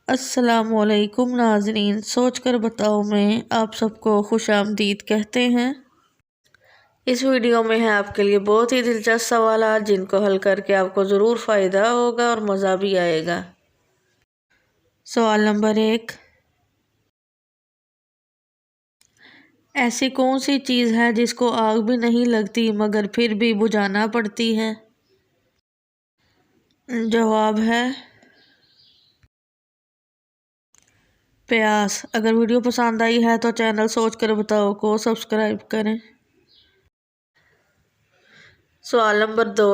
अस्सलामुअलैकुम नाज़रीन, सोच कर बताओ में आप सबको खुशामदीद कहते हैं। इस वीडियो में है आपके लिए बहुत ही दिलचस्प सवाल जिनको हल करके आपको ज़रूर फ़ायदा होगा और मज़ा भी आएगा। सवाल नंबर 1, ऐसी कौन सी चीज़ है जिसको आग भी नहीं लगती मगर फिर भी बुझाना पड़ती है? जवाब है प्यास। अगर वीडियो पसंद आई है तो चैनल सोच कर बताओ को सब्सक्राइब करें। सवाल नंबर 2,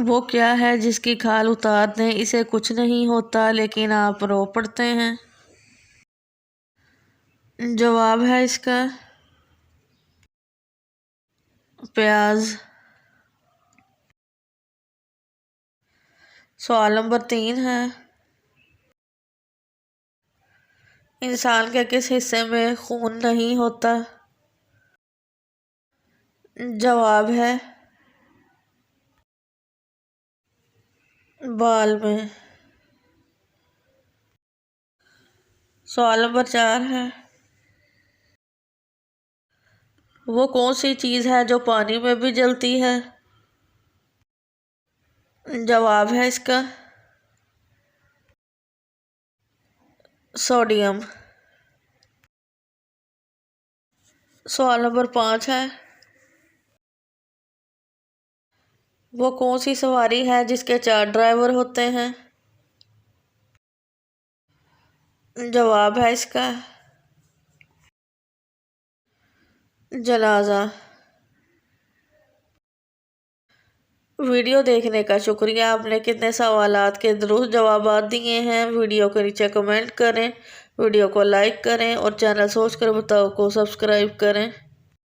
वो क्या है जिसकी खाल उतार दें इसे कुछ नहीं होता लेकिन आप रो पड़ते हैं? जवाब है इसका प्याज। सवाल नंबर 3 है, इंसान के किस हिस्से में खून नहीं होता? जवाब है बाल में। सवाल नंबर 4 है, वो कौन सी चीज़ है जो पानी में भी जलती है? जवाब है इसका सोडियम। सवाल नंबर 5 है, वो कौन सी सवारी है जिसके 4 ड्राइवर होते हैं? जवाब है इसका जनाजा। वीडियो देखने का शुक्रिया। आपने कितने सवालात के दुरुस्त जवाब दिए हैं। वीडियो के नीचे कमेंट करें, वीडियो को लाइक करें और चैनल सोच कर बताओ को सब्सक्राइब करें।